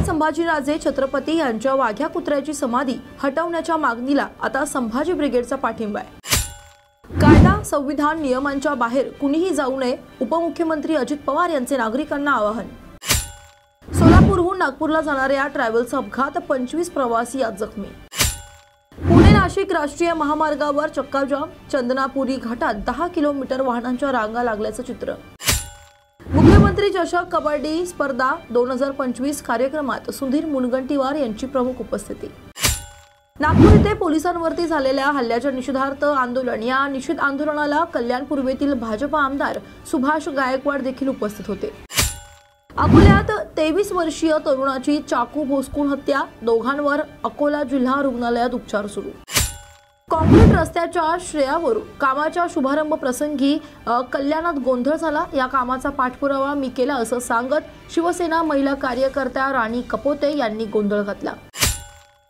संभाजीराजे छत्रपती यांच्या वाघ्या कुत्र्याची समाधी हटवण्याच्या मागणीला आता संभाजी ब्रिगेडचा पाठिंबा आहे। कायदा संविधान नियमांच्या बाहेर कुणीही जाऊ नये, उपमुख्यमंत्री अजित पवार यांचे नागरिकांना आवाहन। सोलापूरहून नागपूरला जाणाऱ्या ट्रॅव्हल्सचा अपघात, 25 प्रवासी आज जखमी। पुणे नाशिक राष्ट्रीय महामार्गावर चक्काजाम, चंदनापुरी घाटात 10 किलोमीटर वाहनांच्या रांगा लागल्याचं चित्र। मुख्यमंत्री चषक कबड्डी स्पर्धा 2025 कार्यक्रमात सुधीर मुनगंटीवार यांची प्रमुख उपस्थिती। नागपूर येथे पोलिसांवरती झालेल्या हल्ल्याच्या निषेधार्थ आंदोलन, या निषेध आंदोलनाला कल्याण पूर्वेतील भाजपा आमदार सुभाष गायकवाड देखील उपस्थित होते। अकोल्यात 23 वर्षीय तरुणाची चाकू भोसकून हत्या, दोघांवर अकोला जिल्हा रुग्णालयात उपचार सुरू। काँक्रीट रस्त्याच्या श्रेयावरून कामाच्या शुभारंभ प्रसंगी कल्याणात गोंधळ झाला, या कामाचा पाठपुरावा मी केला असं सांगत शिवसेना महिला कार्यकर्त्या राणी कपोते यांनी गोंधळ घातला।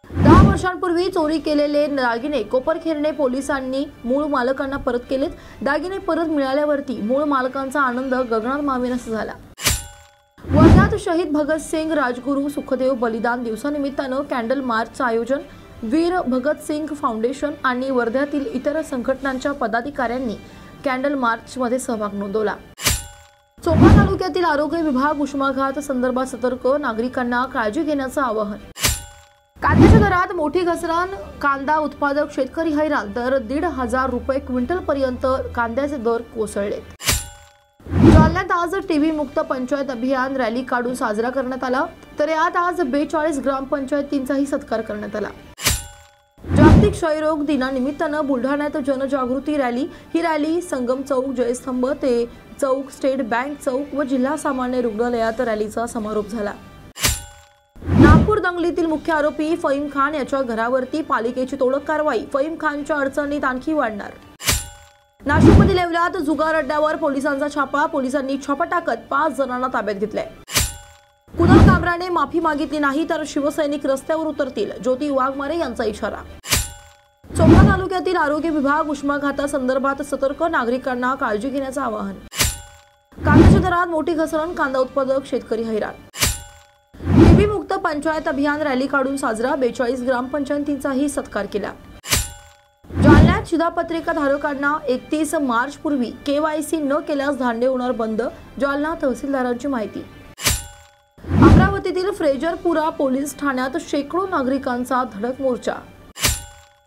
10 वर्षांपूर्वी चोरी केलेले दागिने कोपरखैरणे पोलिसांनी मूळ मालकांना परत केलेत। दागिने परत मिळाल्यावरती मूळ मालकांचा आनंद गगनात मावेनासा झाला। वर्ध्यात शहीद भगतसिंग राजगुरू सुखदेव बलिदान दिवसानिमित्तानं कॅन्डल मार्चचं आयोजन, वीर भगतसिंग फाउंडेशन आणि वर्ध्यातील इतर संघटनांच्या पदाधिकाऱ्यांनी कॅन्डल मार्चमध्ये सहभाग नोंदवला। चोपडा तालुक्यातील आरोग्य विभाग उष्माघात संदर्भात सतर्क, नागरिकांना काळजी घेण्याचं आवाहन। कांद्याच्या दरात मोठी घसरण, कांदा उत्पादक शेतकरी हैराण, तर 1,500 रुपये क्विंटल पर्यंत कांद्याचे दर कोसळले। जालन्यात आज टीबी मुक्त पंचायत अभियान रॅली काढून साजरा करण्यात आला, तर यात आज 42 ग्रामपंचायतींचाही सत्कार करण्यात आला। जागतिक क्षयरोग दिनानिमित्तानं बुलढाण्यात जनजागृती रॅली, ही रॅली संगम चौक, जयस्तंभ ते चौक, स्टेट बँक चौक व जिल्हा सामान्य रुग्णालयात रॅलीचा समारोप झाला। नागपूर दंगलीतील मुख्य आरोपी फहीम खान याच्या घरावरती पालिकेची तोडक कारवाई, फहीम खानच्या अडचणीत आणखी वाढणार। नाशिकमधील येवल्यात जुगार अड्ड्यावर पोलिसांचा छापा, पोलिसांनी छापा टाकत 5 जणांना ताब्यात घेतले। कुणाल कामराने माफी मागितली नाही तर शिवसैनिक रस्त्यावर उतरतील, ज्योती वाघमारे यांचा इशारा। चोपडा तालुक्यातील आरोग्य विभाग उष्माघातासंदर्भात सतर्क, नागरिकांना काळजी घेण्याचं आवाहन। कांद्याच्या दरात मोठी घसरण, कांदा उत्पादक शेतकरी हैराण। टीबी मुक्त पंचायत अभियान रॅली काढून साजरा, 42 ग्रामपंचायतींचाही सत्कार केला। जालन्यात शिधापत्रिका धारकांना 31 मार्च पूर्वी KYC न केल्यास धान्य होणार बंद, जालना तहसीलदारांची माहिती। अमरावतीतील फ्रेजरपुरा पोलीस ठाण्यात शेकडो नागरिकांचा धडक मोर्चा।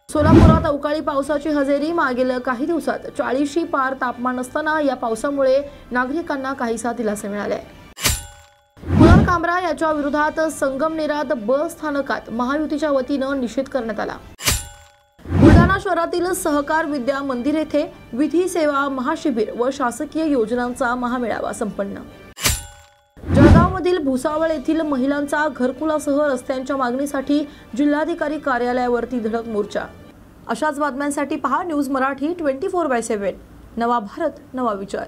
सोलापुरात अवकाळी पावसाची हजेरी, मागील काही दिवसात 40शी पार तापमान असताना या पावसामुळे नागरिकांना काहीसा दिलासा मिळाला आहे। कुणाल कामरा याच्या विरोधात संगमनेरात बस स्थानकात महायुतीच्या वतीनं निषेध करण्यात आला। बुलढाणा शहरातील सहकार विद्या मंदिर येथे विधी सेवा महाशिबिर व शासकीय योजनांचा महामेळावा संपन्न। जळगावमधील भुसावळ येथील महिलांचा घरकुलासह रस्त्यांच्या मागणीसाठी जिल्हाधिकारी कार्यालयावरती धडक मोर्चा। अशाच बातम्यांसाठी पहा न्यूज मराठी 24/7। नवा भारत, नवा विचार।